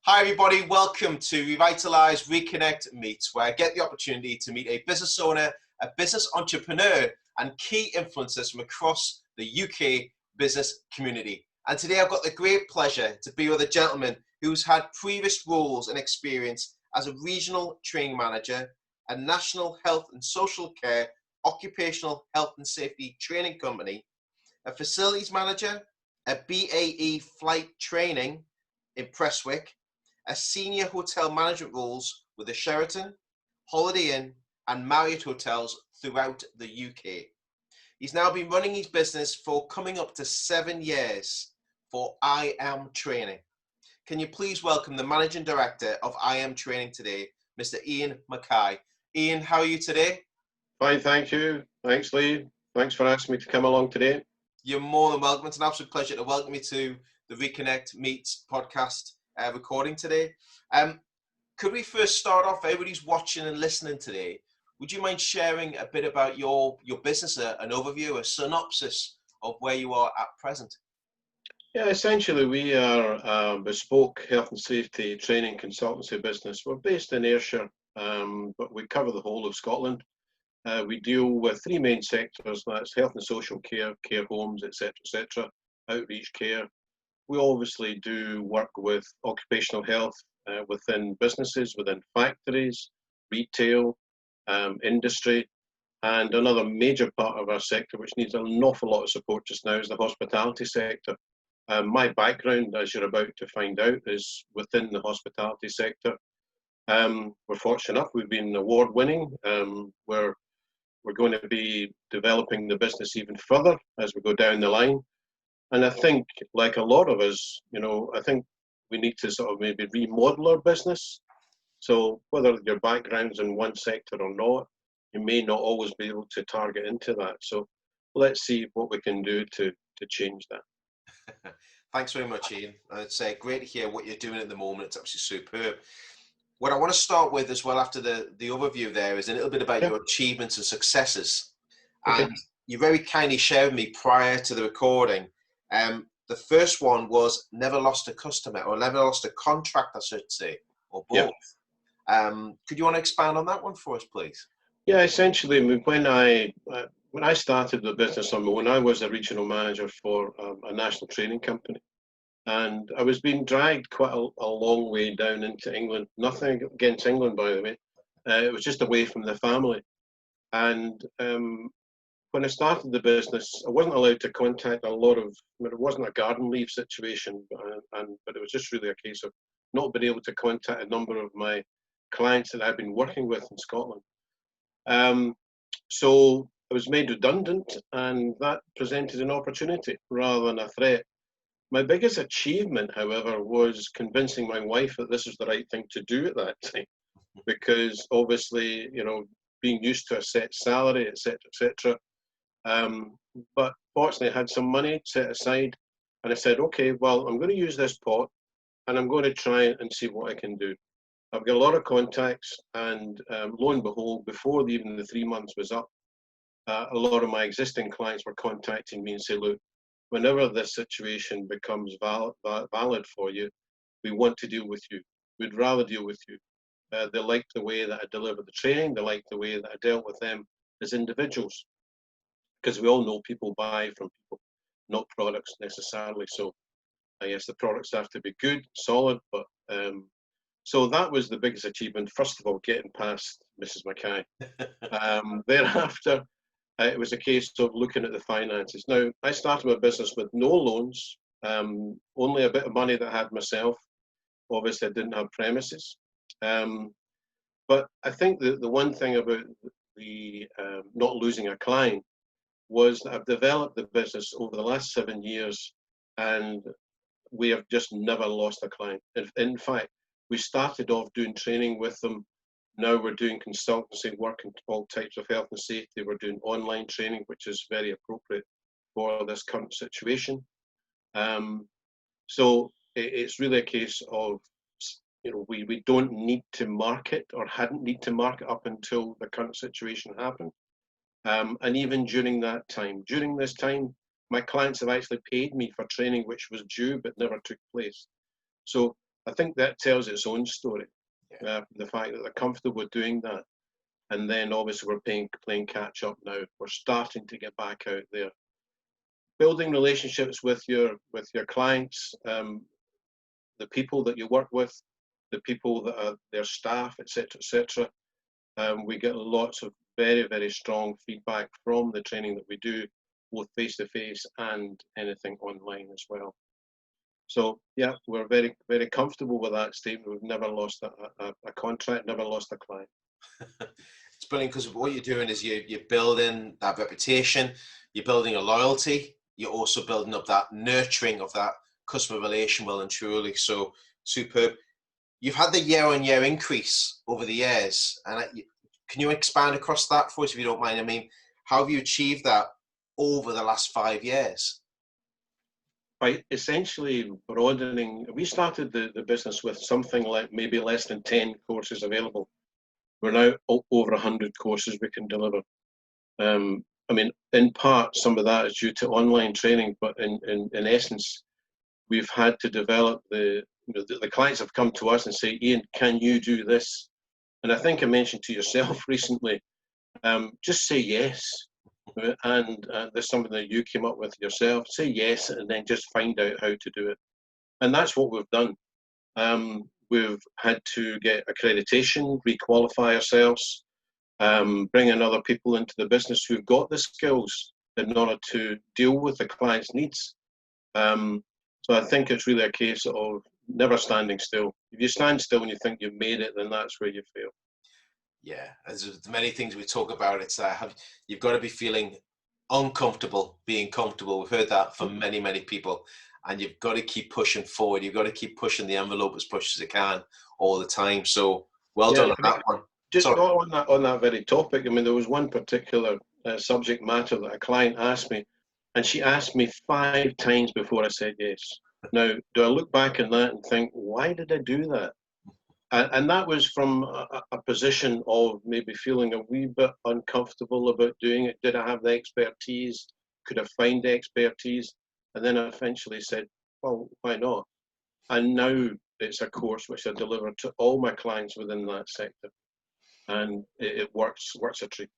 Hi everybody, welcome to Revitalise Reconnect Meets, where I get the opportunity to meet a business owner, a business entrepreneur and key influencers from across the UK business community. And today I've got the great pleasure to be with a gentleman who's had previous roles and experience as a regional training manager, a national health and social care, occupational health and safety training company, a facilities manager, a BAE flight training in Prestwick, a senior hotel management roles with the Sheraton, Holiday Inn and Marriott hotels throughout the UK. He's now been running his business for coming up to 7 years for I Am Training. Can you please welcome the Managing Director of I Am Training today, Mr. Iain Mackay. Iain, how are you today? Fine, thank you. Thanks, Lee. Thanks for asking me to come along today. You're more than welcome. It's an absolute pleasure to welcome you to the ReConnect Meets podcast recording today. Could we first start off, everybody's watching and listening today, would you mind sharing a bit about your business, an overview, a synopsis of where you are at present? Yeah, essentially we are a bespoke health and safety training consultancy business. We're based in Ayrshire, but we cover the whole of Scotland. We deal with three main sectors, that's health and social care, care homes, etc., outreach care. We obviously do work with occupational health within businesses, within factories, retail, industry, and another major part of our sector which needs an awful lot of support just now is the hospitality sector. My background, as you're about to find out, is within the hospitality sector. We're fortunate enough, we've been award-winning. We're going to be developing the business even further as we go down the line. And I think, like a lot of us, I think we need to sort of maybe remodel our business. So whether your background's in one sector or not, you may not always be able to target into that. So let's see what we can do to change that. Thanks very much, Iain. It's great to hear what you're doing at the moment. It's absolutely superb. What I want to start with as well after the overview there is a little bit about your achievements and successes. Okay. And you very kindly shared with me prior to the recording. The first one was never lost a customer or never lost a contract, I should say, or both. Could you want to expand on that one for us, please? Yeah, essentially, when I started the business on my own, I was a regional manager for a national training company. And I was being dragged quite a long way down into England. Nothing against England, by the way. It was just away from the family. And when I started the business, I wasn't allowed to contact a lot of, it wasn't a garden leave situation, but it was just really a case of not being able to contact a number of my clients that I've been working with in Scotland. So I was made redundant, and that presented an opportunity rather than a threat. My biggest achievement, however, was convincing my wife that this was the right thing to do at that time, because obviously, being used to a set salary, etc. But fortunately, I had some money set aside, and I said, okay, well, I'm going to use this pot, and I'm going to try and see what I can do. I've got a lot of contacts, and lo and behold, before even the 3 months was up, a lot of my existing clients were contacting me and say, look, whenever this situation becomes valid for you, we want to deal with you. We'd rather deal with you. They like the way that I delivered the training. They like the way that I dealt with them as individuals. Because we all know people buy from people, not products necessarily. So I guess the products have to be good, solid. But so that was the biggest achievement. First of all, getting past Mrs. Mackay. Thereafter, it was a case of looking at the finances. Now, I started my business with no loans, only a bit of money that I had myself. Obviously, I didn't have premises. But I think the one thing about the not losing a client was that I've developed the business over the last 7 years, and we have just never lost a client. In fact, we started off doing training with them. Now we're doing consultancy work in all types of health and safety. We're doing online training, which is very appropriate for this current situation. So it's really a case of, we don't need to market, or hadn't need to market up until the current situation happened. And even during this time, my clients have actually paid me for training which was due but never took place. So I think that tells its own story. Yeah. The fact that they're comfortable doing that. And then obviously we're playing catch up now. We're starting to get back out there. Building relationships with your clients, the people that you work with, the people that are their staff, etc., etc. We get lots of very, very strong feedback from the training that we do, both face-to-face and anything online as well. So yeah, we're very, very comfortable with that statement. We've never lost a contract, never lost a client. It's brilliant, because what you're doing is you're building that reputation, you're building a loyalty, you're also building up that nurturing of that customer relation well and truly. So superb. You've had the year-on-year increase over the years, and can you expand across that for us, if you don't mind? I mean, how have you achieved that over the last 5 years? By essentially broadening, we started the business with something like maybe less than 10 courses available. We're now over 100 courses we can deliver. I mean, in part, some of that is due to online training, but in essence, we've had to develop the clients have come to us and say, Iain, can you do this? And I think I mentioned to yourself recently, just say yes. And there's something that you came up with yourself. Say yes, and then just find out how to do it. And that's what we've done. We've had to get accreditation, requalify ourselves, bring in other people into the business who've got the skills in order to deal with the client's needs. So I think it's really a case of never standing still. If you stand still and you think you've made it, then that's where you fail. Yeah, as many things we talk about, it's you've got to be feeling uncomfortable being comfortable. We've heard that from many, many people, and you've got to keep pushing forward. You've got to keep pushing the envelope as much as it can all the time. So well done on that one. Just on that very topic, I mean, there was one particular subject matter that a client asked me, and she asked me 5 times before I said yes. Now, do I look back on that and think, why did I do that? And that was from a position of maybe feeling a wee bit uncomfortable about doing it. Did I have the expertise? Could I find the expertise? And then I eventually said, well, why not? And now it's a course which I deliver to all my clients within that sector. And it works a treat.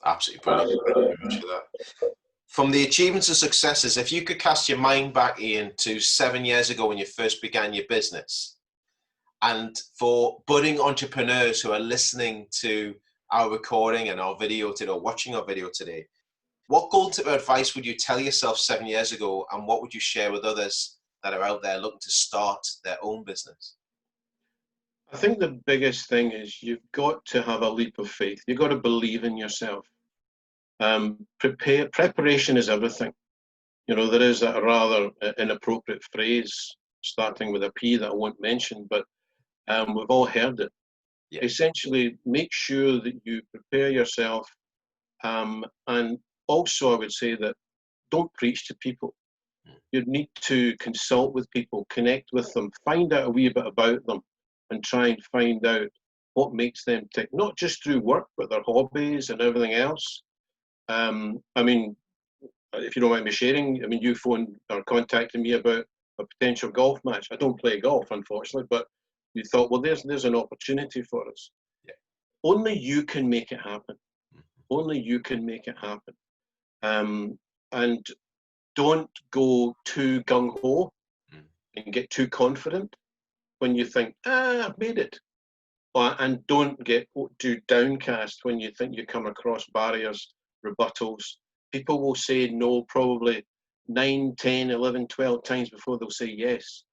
Absolutely brilliant. Thank you very much for that. From the achievements and successes, if you could cast your mind back, Iain, to 7 years ago when you first began your business, and for budding entrepreneurs who are listening to our recording and our video today, or watching our video today, what golden tip of advice would you tell yourself 7 years ago, and what would you share with others that are out there looking to start their own business? I think the biggest thing is you've got to have a leap of faith. You've got to believe in yourself. Preparation is everything. You know, there is a rather inappropriate phrase starting with a P that I won't mention, but we've all heard it. Yeah. Essentially, make sure that you prepare yourself. And also, I would say that don't preach to people. You need to consult with people, connect with them, find out a wee bit about them, and try and find out what makes them tick, not just through work, but their hobbies and everything else. I mean, if you don't mind me sharing, I mean, you phoned or contacted me about a potential golf match. I don't play golf, unfortunately, but you thought, well, there's an opportunity for us. Yeah. Only you can make it happen. Only you can make it happen. And don't go too gung-ho and get too confident when you think, I've made it. And don't get too downcast when you think you come across barriers, rebuttals. People will say no probably 9, 10, 11, 12 times before they'll say yes.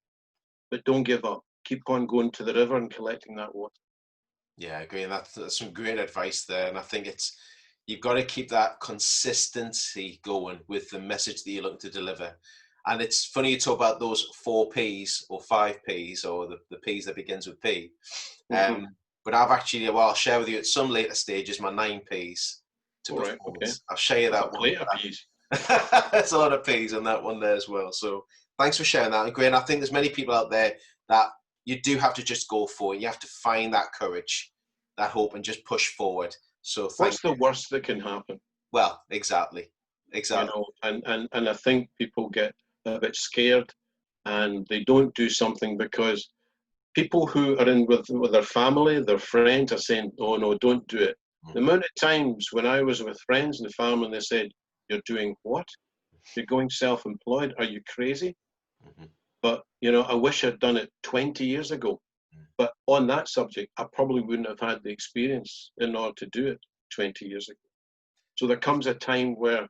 But don't give up. Keep on going to the river and collecting that water. Yeah, I agree. And that's some great advice there. And I think you've got to keep that consistency going with the message that you're looking to deliver. And it's funny you talk about those 4 Ps or 5 Ps or the Ps that begins with P. But I've actually, well, I'll share with you at some later stages my 9 Ps to performance. Right, okay. I'll share you that one. There's a lot of Ps on that one there as well. So thanks for sharing that. And Graham, I think there's many people out there that you do have to just go for it. You have to find that courage, that hope, and just push forward. So what's the worst that can happen? Well, exactly. You know, and I think people get a bit scared and they don't do something because people who are in with their family, their friends are saying, oh no, don't do it. The amount of times when I was with friends and family and they said, you're doing what? You're going self-employed? Are you crazy? But, I wish I'd done it 20 years ago. But on that subject, I probably wouldn't have had the experience in order to do it 20 years ago. So there comes a time where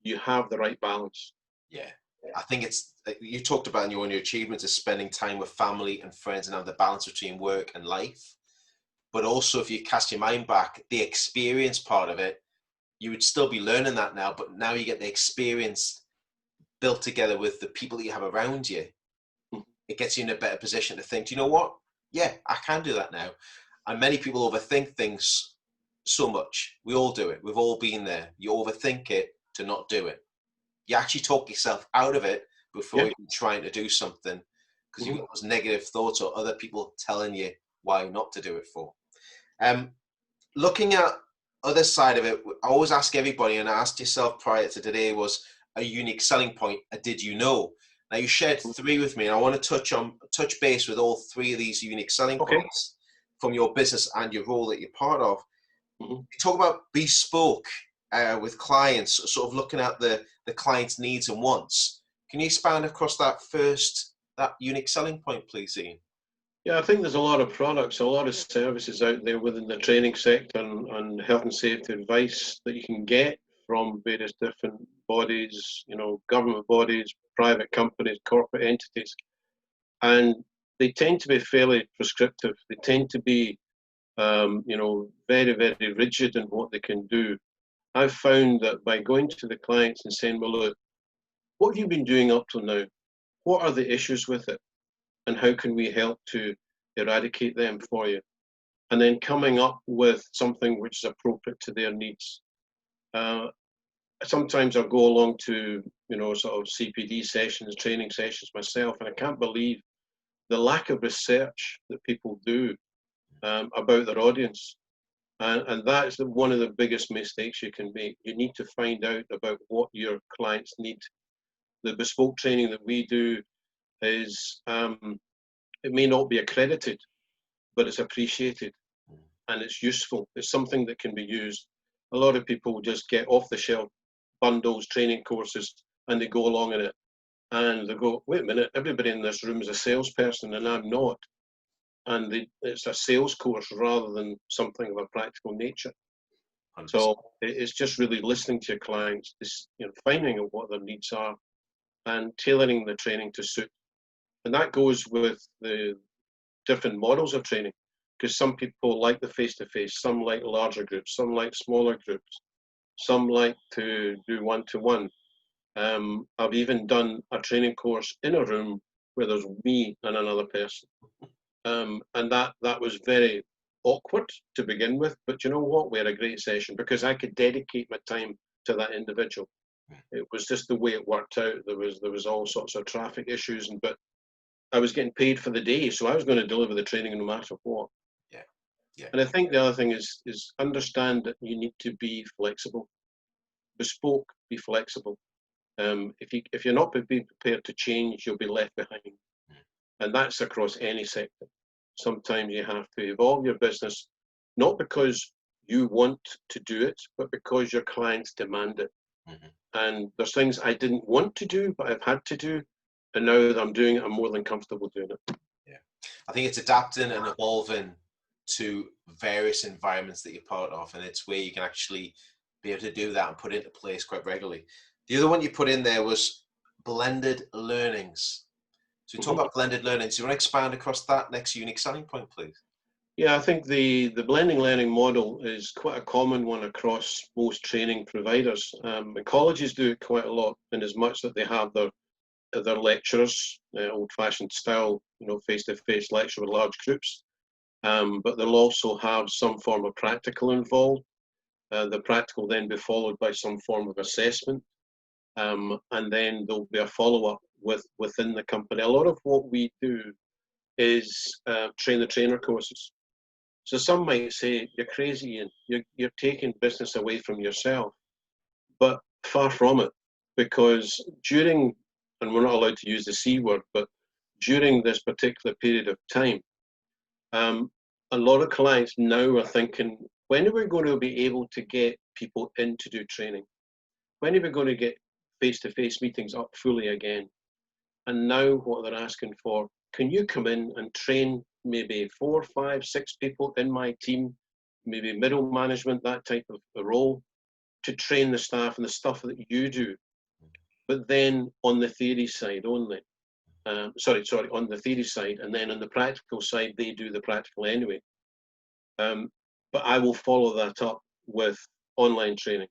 you have the right balance. Yeah. I think it's, you talked about in your achievements is spending time with family and friends and have the balance between work and life. But also, if you cast your mind back, the experience part of it, you would still be learning that now, but now you get the experience built together with the people that you have around you. It gets you in a better position to think, do you know what? Yeah, I can do that now. And many people overthink things so much. We all do it. We've all been there. You overthink it to not do it. You actually talk yourself out of it before you're trying to do something, because you've got those negative thoughts or other people telling you why not to do it for. Looking at other side of it, I always ask everybody, and I asked yourself prior to today, was a unique selling point, a did you know? Now you shared 3 with me, and I want to touch base with all 3 of these unique selling points from your business and your role that you're part of. You talk about bespoke with clients, sort of looking at the client's needs and wants. Can you expand across that unique selling point, please, Iain? Yeah, I think there's a lot of products, a lot of services out there within the training sector and health and safety advice that you can get from various different bodies, government bodies, private companies, corporate entities. And they tend to be fairly prescriptive. They tend to be, very, very rigid in what they can do. I've found that by going to the clients and saying, well, look, what have you been doing up till now? What are the issues with it? And how can we help to eradicate them for you? And then coming up with something which is appropriate to their needs. Sometimes I'll go along to, sort of CPD sessions, training sessions myself, and I can't believe the lack of research that people do about their audience. And that's one of the biggest mistakes you can make. You need to find out about what your clients need. The bespoke training that we do is, it may not be accredited, but it's appreciated and it's useful. It's something that can be used. A lot of people just get off the shelf bundles, training courses, and they go along in it. And they go, wait a minute, everybody in this room is a salesperson and I'm not. And it's a sales course rather than something of a practical nature. 100%. So it's just really listening to your clients, finding out what their needs are and tailoring the training to suit. And that goes with the different models of training, because some people like the face-to-face, some like larger groups, some like smaller groups, some like to do one-to-one. I've even done a training course in a room where there's me and another person. And that was very awkward to begin with, but you know what? We had a great session because I could dedicate my time to that individual. It was just the way it worked out. There was all sorts of traffic issues, but I was getting paid for the day, so I was going to deliver the training no matter what. Yeah. And I think the other thing is understand that you need to be flexible. Bespoke, be flexible. If you're not prepared to change, you'll be left behind. And that's across any sector. Sometimes you have to evolve your business, not because you want to do it, but because your clients demand it. And there's things I didn't want to do, but I've had to do. And now that I'm doing it, I'm more than comfortable doing it. Yeah. I think it's adapting and evolving to various environments that you're part of. And it's where you can actually be able to do that and put it into place quite regularly. The other one you put in there was blended learnings. So we talk about blended learning. So you want to expand across that next unique selling point, please? Yeah, I think the blending learning model is quite a common one across most training providers. And colleges do it quite a lot, in as much that they have their lecturers, old-fashioned style, face-to-face lecture with large groups. But they'll also have some form of practical involved. The practical then be followed by some form of assessment. And then there'll be a follow-up within the company. A lot of what we do is train-the-trainer courses. So some might say, you're crazy, Iain. You're taking business away from yourself. But far from it, because and we're not allowed to use the C word, but during this particular period of time, a lot of clients now are thinking, when are we going to be able to get people in to do training? When are we going to get face-to-face meetings up fully again? And now what they're asking for, can you come in and train maybe 4, 5, 6 people in my team, maybe middle management, that type of a role, to train the staff and the stuff that you do, but then on the theory side only. Sorry, on the theory side, and then on the practical side, they do the practical anyway. But I will follow that up with online training.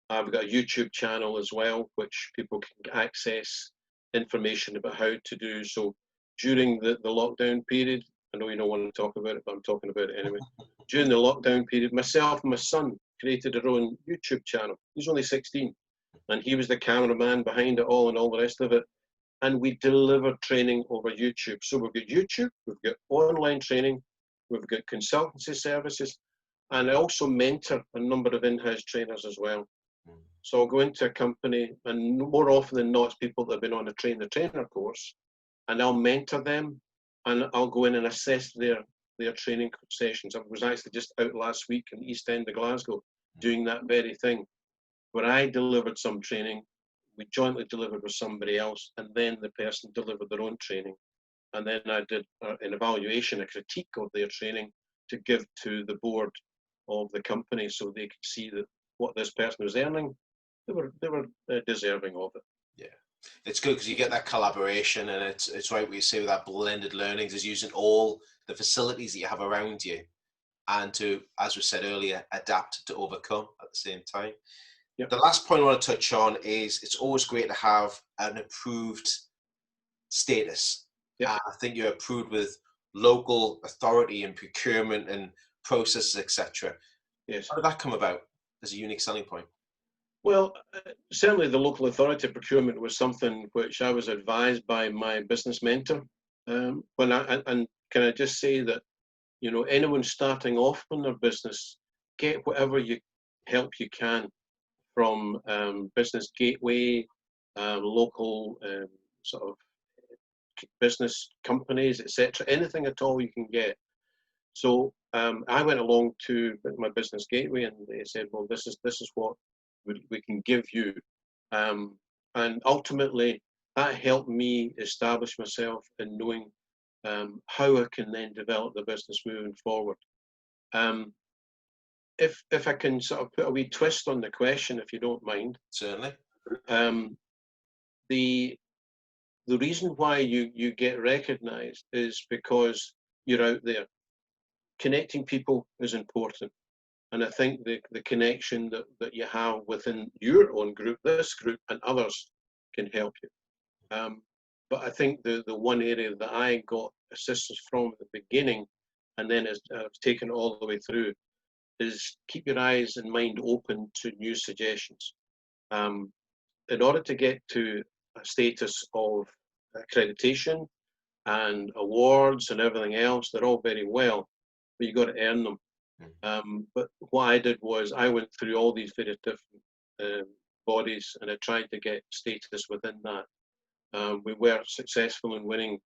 I've got a YouTube channel as well, which people can access information about how to do. So during the lockdown period, I know you don't want to talk about it, but I'm talking about it anyway. During the lockdown period, myself and my son created our own YouTube channel. He's only 16, and he was the cameraman behind it all and all the rest of it. And we deliver training over YouTube. So we've got YouTube, we've got online training, we've got consultancy services, and I also mentor a number of in-house trainers as well. So I'll go into a company, and more often than not, it's people that have been on a train the trainer course, and I'll mentor them, and I'll go in and assess their training sessions. I was actually just out last week in the East End of Glasgow doing that very thing, where I delivered some training, we jointly delivered with somebody else, and then the person delivered their own training. And then I did an evaluation, a critique of their training to give to the board of the company so they could see that what this person was earning, they were deserving of it. Yeah, it's good because you get that collaboration, and it's right what you say with that blended learnings is using all the facilities that you have around you, and to, as we said earlier, adapt to overcome at the same time. Yep. The last point I want to touch on is it's always great to have an approved status. Yep. I think you're approved with local authority and procurement and processes, etc. Yes. How did that come about as a unique selling point? Well, certainly the local authority procurement was something which I was advised by my business mentor. And can I just say that, you know, anyone starting off in their business, get whatever help you can from business gateway, local sort of business companies, etc. Anything at all you can get. So I went along to my business gateway, and they said, "Well, this is what we can give you," and ultimately that helped me establish myself in knowing how I can then develop the business moving forward. If I can sort of put a wee twist on the question, if you don't mind. Certainly. The reason why you get recognised is because you're out there. Connecting people is important. And I think the connection that you have within your own group, this group, and others can help you. But I think the one area that I got assistance from at the beginning, and then I've taken it all the way through, is keep your eyes and mind open to new suggestions. In order to get to a status of accreditation and awards and everything else, they're all very well, but you've got to earn them. But what I did was I went through all these various different bodies, and I tried to get status within that. We were successful in winning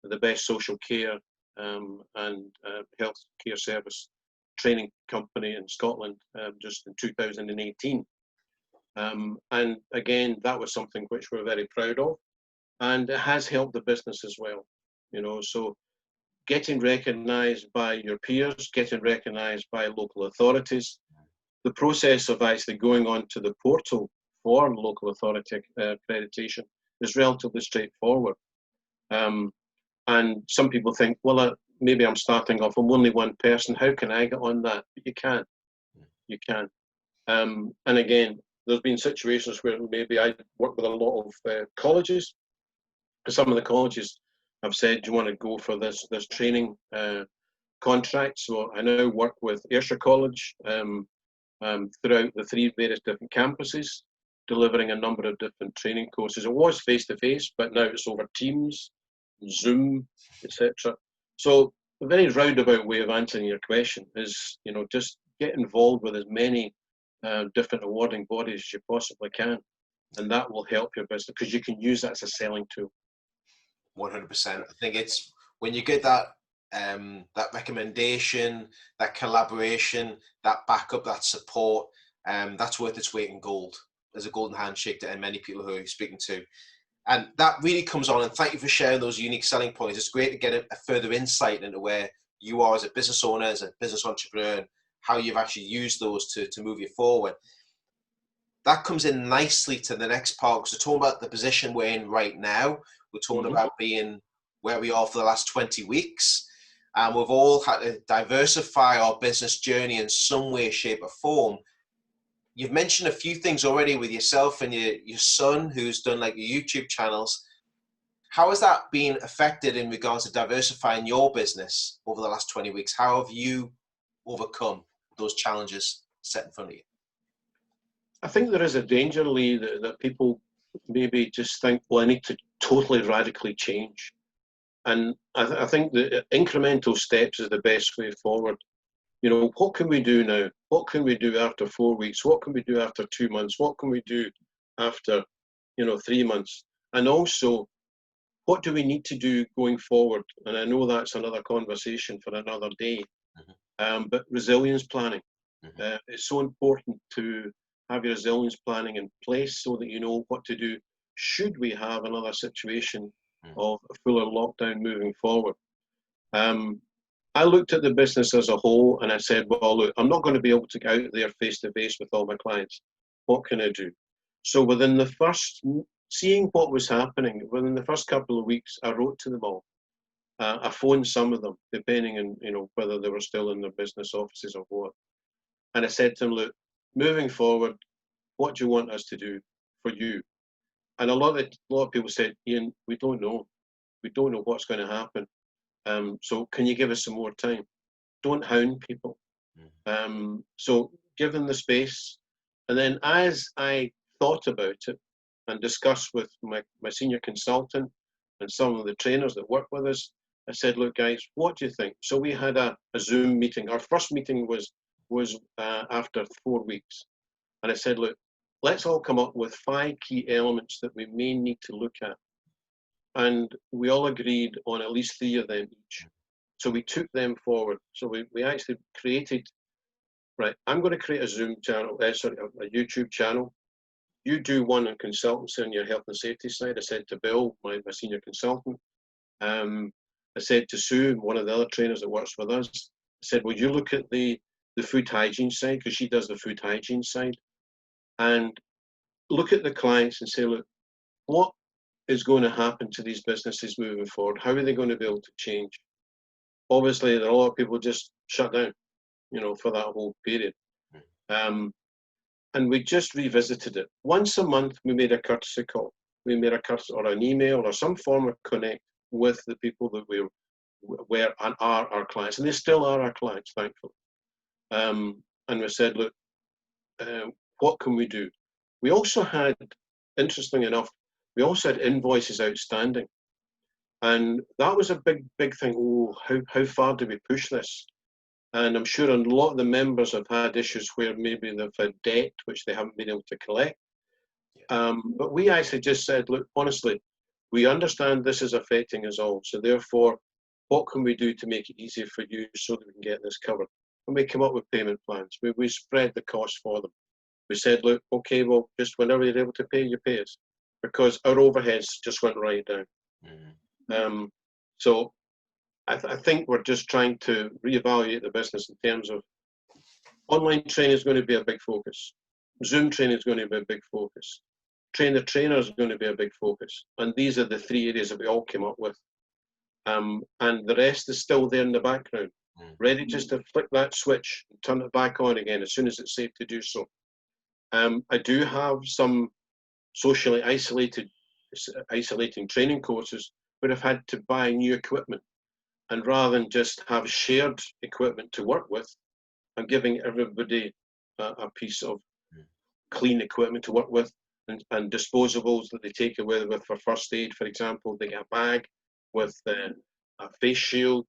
the best social care and health care service training company in Scotland just in 2018. And again, that was something which we're very proud of, and it has helped the business as well. You know, so getting recognised by your peers, getting recognised by local authorities, the process of actually going onto the portal for local authority accreditation is relatively straightforward. And some people think, well, maybe I'm starting off, I'm only one person, how can I get on that? But you can. You can. And again, there's been situations where maybe I work with a lot of colleges. Some of the colleges have said, do you want to go for this training contract? So I now work with Ayrshire College throughout the 3 various different campuses, delivering a number of different training courses. It was face-to-face, but now it's over Teams, Zoom, etc. So a very roundabout way of answering your question is, you know, just get involved with as many different awarding bodies as you possibly can, and that will help your business because you can use that as a selling tool. 100%. I think it's when you get that that recommendation, that collaboration, that backup, that support, that's worth its weight in gold. There's a golden handshake to many people who you're speaking to. And that really comes on, and thank you for sharing those unique selling points. It's great to get a further insight into where you are as a business owner, as a business entrepreneur, and how you've actually used those to move you forward. That comes in nicely to the next part, because we're talking about the position we're in right now. We're talking about being where we are for the last 20 weeks. And we've all had to diversify our business journey in some way, shape, or form. You've mentioned a few things already with yourself and your son, who's done like your YouTube channels. How has that been affected in regards to diversifying your business over the last 20 weeks? How have you overcome those challenges set in front of you? I think there is a danger, Lee, that people maybe just think, well, I need to totally radically change. And I think the incremental steps is the best way forward. You know, what can we do now? What can we do after 4 weeks? What can we do after 2 months? What can we do after, 3 months? And also, what do we need to do going forward? And I know that's another conversation for another day. But resilience planning. It's so important to have your resilience planning in place so that you know what to do should we have another situation of a fuller lockdown moving forward. I looked at the business as a whole and I said, well, look, I'm not going to be able to get out there face to face with all my clients. What can I do? So within the first, seeing what was happening, within the first couple of weeks, I wrote to them all. I phoned some of them, depending on whether they were still in their business offices or what. And I said to them, look, moving forward, what do you want us to do for you? And a lot of people said, Iain, we don't know. We don't know what's going to happen. So can you give us some more time? Don't hound people. So give them the space. And then as I thought about it and discussed with my senior consultant and some of the trainers that work with us, I said, look, guys, what do you think? So we had a Zoom meeting. Our first meeting was after 4 weeks. And I said, look, let's all come up with 5 key elements that we may need to look at. And we all agreed on at least 3 of them each. So we took them forward. So we actually created, right, I'm going to create a Zoom channel, a YouTube channel. You do one on consultancy on your health and safety side. I said to Bill, my senior consultant. I said to Sue, one of the other trainers that works with us, I said, well, you look at the food hygiene side, because she does the food hygiene side, and look at the clients and say, look, what is going to happen to these businesses moving forward? How are they going to be able to change? Obviously, there are a lot of people just shut down, for that whole period. And we just revisited it. Once a month, we made a courtesy call. We made a courtesy or an email or some form of connect with the people that were and are our clients. And they still are our clients, thankfully. And we said, look, what can we do? We also had, interestingly enough, we also had invoices outstanding. And that was a big thing. Oh, how far do we push this? And I'm sure a lot of the members have had issues where maybe they've had debt which they haven't been able to collect. But we actually just said, look, honestly, we understand this is affecting us all. So therefore, what can we do to make it easier for you so that we can get this covered? And we come up with payment plans. We spread the cost for them. We said, look, okay, well, just whenever you're able to pay, you pay us. Because our overheads just went right down. So I think we're just trying to reevaluate the business in terms of online training is going to be a big focus. Zoom training is going to be a big focus. Train the trainer is going to be a big focus. And these are the 3 areas that we all came up with. And the rest is still there in the background, ready just to flick that switch and turn it back on again as soon as it's safe to do so. I do have some socially isolating training courses where I've had to buy new equipment. And rather than just have shared equipment to work with, I'm giving everybody a piece of clean equipment to work with and disposables that they take away with for first aid, for example. They get a bag with a face shield,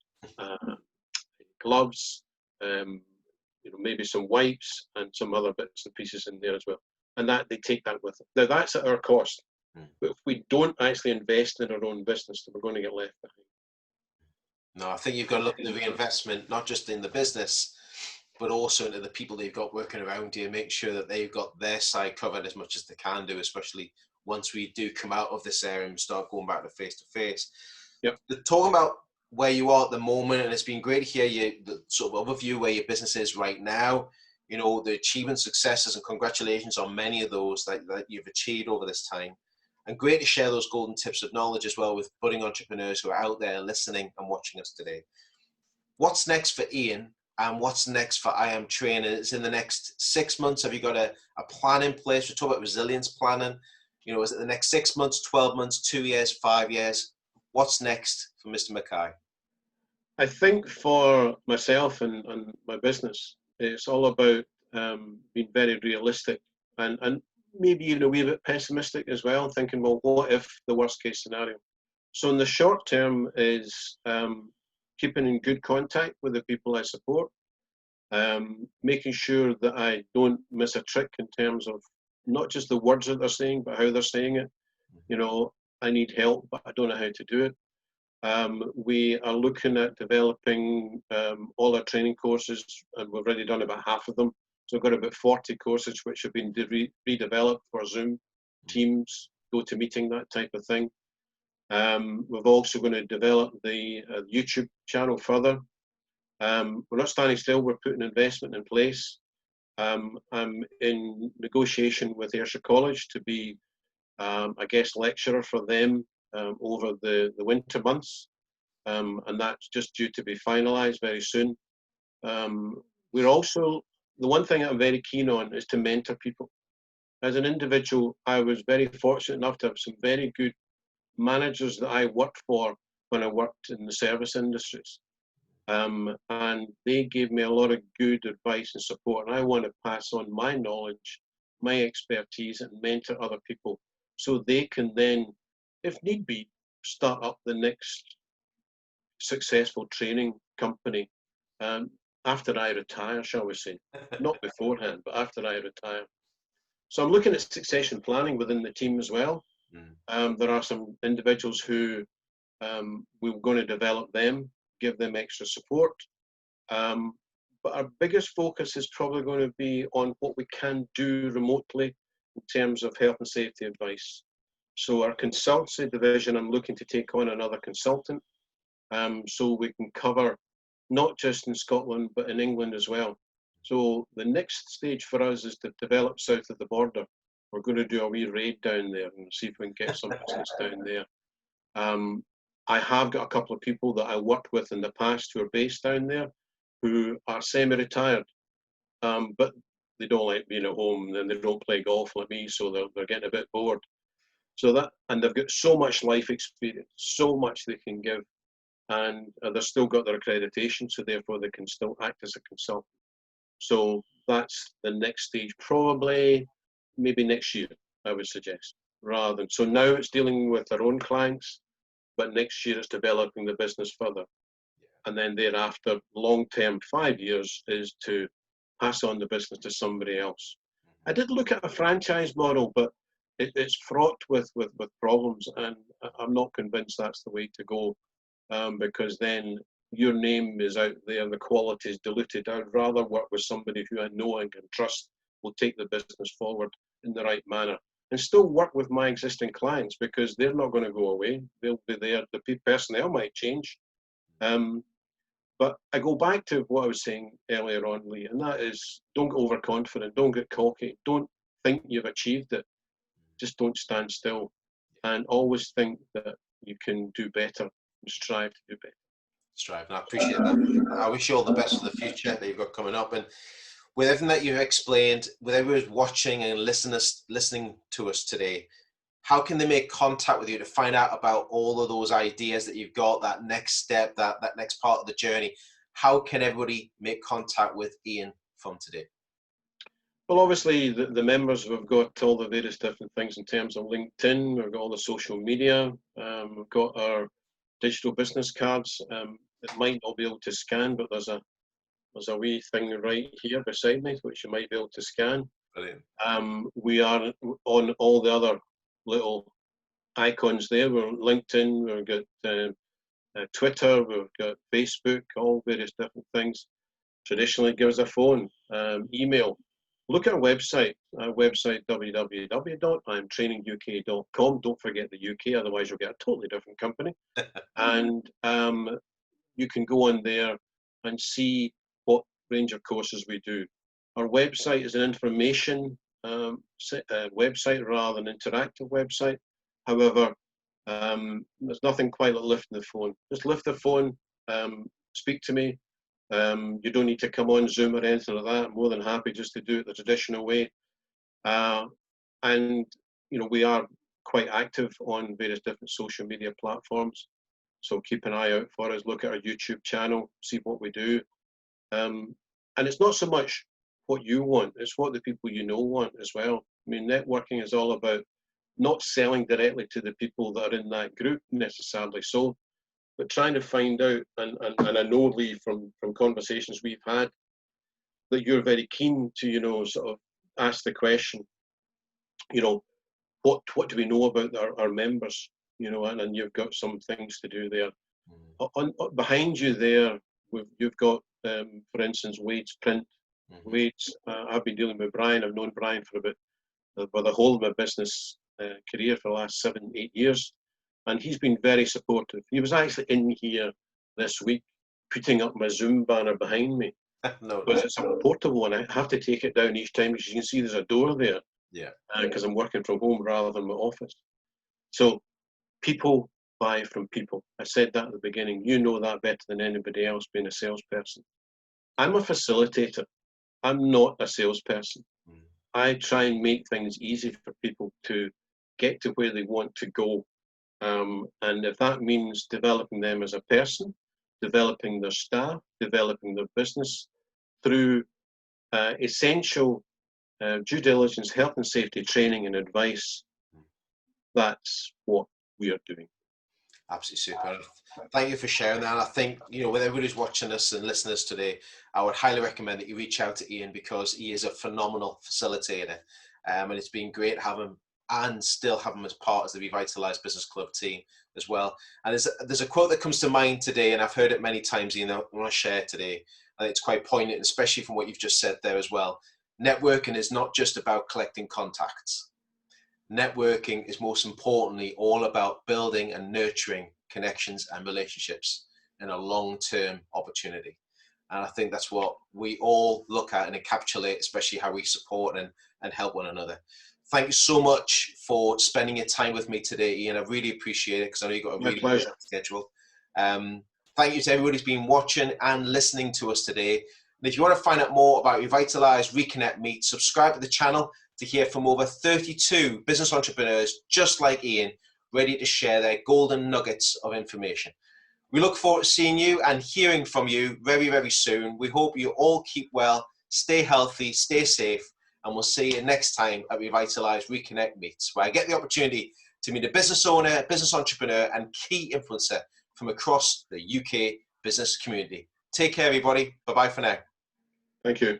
gloves, maybe some wipes and some other bits and pieces in there as well. And that they take that with them. Now that's at our cost. Mm. But if we don't actually invest in our own business, then we're going to get left behind. No, I think you've got to look at the reinvestment, not just in the business, but also into the people that you've got working around you, make sure that they've got their side covered as much as they can do, especially once we do come out of this area and start going back to face. Yep. Talking about where you are at the moment, and it's been great to hear the sort of overview where your business is right now, you know, the achievements, successes, and congratulations on many of those that you've achieved over this time. And great to share those golden tips of knowledge as well with budding entrepreneurs who are out there listening and watching us today. What's next for Iain, and what's next for I Am Trainers in the next 6 months? Have you got a plan in place? We talk about resilience planning. You know, is it the next 6 months, 12 months, 2 years, 5 years? What's next for Mr. Mackay? I think for myself and my business, it's all about being very realistic and maybe even a wee bit pessimistic as well, thinking, well, what if the worst case scenario? So in the short term is keeping in good contact with the people I support, making sure that I don't miss a trick in terms of not just the words that they're saying, but how they're saying it. You know, I need help, but I don't know how to do it. We are looking at developing all our training courses, and we've already done about half of them. So we've got about 40 courses which have been redeveloped for Zoom, Teams, GoToMeeting, that type of thing. We're also going to develop the YouTube channel further. We're not standing still, we're putting investment in place. I'm in negotiation with Ayrshire College to be a guest lecturer for them over the winter months, and that's just due to be finalised very soon. We're also, the one thing I'm very keen on is to mentor people. As an individual, I was very fortunate enough to have some very good managers that I worked for when I worked in the service industries. And they gave me a lot of good advice and support, and I want to pass on my knowledge, my expertise, and mentor other people so they can then, if need be, start up the next successful training company after I retire, shall we say. Not beforehand, but after I retire. So I'm looking at succession planning within the team as well. There are some individuals who we're going to develop them, give them extra support. But our biggest focus is probably going to be on what we can do remotely in terms of health and safety advice. So our consultancy division, I'm looking to take on another consultant so we can cover not just in Scotland, but in England as well. So the next stage for us is to develop south of the border. We're going to do a wee raid down there and see if we can get some business down there. I have got a couple of people that I worked with in the past who are based down there who are semi-retired, but they don't like being at home and they don't play golf like me, so they're getting a bit bored. So that, and they've got so much life experience, so much they can give, and they've still got their accreditation, so therefore they can still act as a consultant. So that's the next stage, probably maybe next year, I would suggest, rather than, so now it's dealing with our own clients, but next year it's developing the business further. And then thereafter, long-term, 5 years, is to pass on the business to somebody else. I did look at a franchise model, but it's fraught with problems, and I'm not convinced that's the way to go, because then your name is out there and the quality is diluted. I'd rather work with somebody who I know and can trust will take the business forward in the right manner, and still work with my existing clients, because they're not going to go away. They'll be there. The personnel might change. But I go back to what I was saying earlier on, Lee, and that is, don't get overconfident, don't get cocky, don't think you've achieved it. Just don't stand still, and always think that you can do better and strive to do better. Strive, and I appreciate that. I wish you all the best for the future that you've got coming up. And with everything that you've explained, with everyone watching and listening to us today, how can they make contact with you to find out about all of those ideas that you've got, that next step, that next part of the journey? How can everybody make contact with Iain from today? Well, obviously, the members, we've got all the various different things in terms of LinkedIn, we've got all the social media, we've got our digital business cards. It might not be able to scan, but there's a wee thing right here beside me, which you might be able to scan. Brilliant. We are on all the other little icons there. We're on LinkedIn, we've got Twitter, we've got Facebook, all various different things. Traditionally, give us a phone, email. Look at our website www.imtraininguk.com. Don't forget the UK, otherwise you'll get a totally different company. And you can go on there and see what range of courses we do. Our website is an information website rather than an interactive website. However, there's nothing quite like lifting the phone. Just lift the phone, speak to me. You don't need to come on Zoom or anything like that. I'm more than happy just to do it the traditional way. And you know, we are quite active on various different social media platforms. So keep an eye out for us. Look at our YouTube channel, see what we do. And it's not so much what you want, it's what the people you know want as well. I mean, networking is all about not selling directly to the people that are in that group necessarily so, but trying to find out, and I know, Lee, from conversations we've had, that you're very keen to, you know, sort of ask the question, you know, what do we know about our members, you know, and you've got some things to do there. Behind you there, you've got, for instance, Wade's print. Wade's, I've been dealing with Brian. I've known Brian for the whole of my business career for the last 7-8 years. And he's been very supportive. He was actually in here this week putting up my Zoom banner behind me. No, because it's a portable and I have to take it down each time because you can see there's a door there. Yeah. Because I'm working from home rather than my office. So people buy from people. I said that at the beginning. You know that better than anybody else being a salesperson. I'm a facilitator. I'm not a salesperson. I try and make things easy for people to get to where they want to go. And if that means developing them as a person, developing their staff, developing their business through essential due diligence, health and safety training and advice, that's what we are doing. Absolutely super. Thank you for sharing that. I think, you know, with everybody who's watching us and listening to us today, I would highly recommend that you reach out to Iain because he is a phenomenal facilitator. And it's been great having him and still have him as part of the Revitalised Business Club team as well. And there's a quote that comes to mind today, and I've heard it many times, Iain, I want to share today. I think it's quite poignant, especially from what you've just said there as well. Networking is not just about collecting contacts. Networking is most importantly all about building and nurturing connections and relationships in a long-term opportunity. And I think that's what we all look at and encapsulate, especially how we support and help one another. Thank you so much for spending your time with me today, Iain. I really appreciate it because I know you've got a really busy schedule. Thank you to everybody who's been watching and listening to us today. And if you want to find out more about Revitalised ReConnect Meet, subscribe to the channel to hear from over 32 business entrepreneurs just like Iain, ready to share their golden nuggets of information. We look forward to seeing you and hearing from you very, very soon. We hope you all keep well, stay healthy, stay safe, and we'll see you next time at Revitalised ReConnect Meets, where I get the opportunity to meet a business owner, business entrepreneur, and key influencer from across the UK business community. Take care, everybody. Bye-bye for now. Thank you.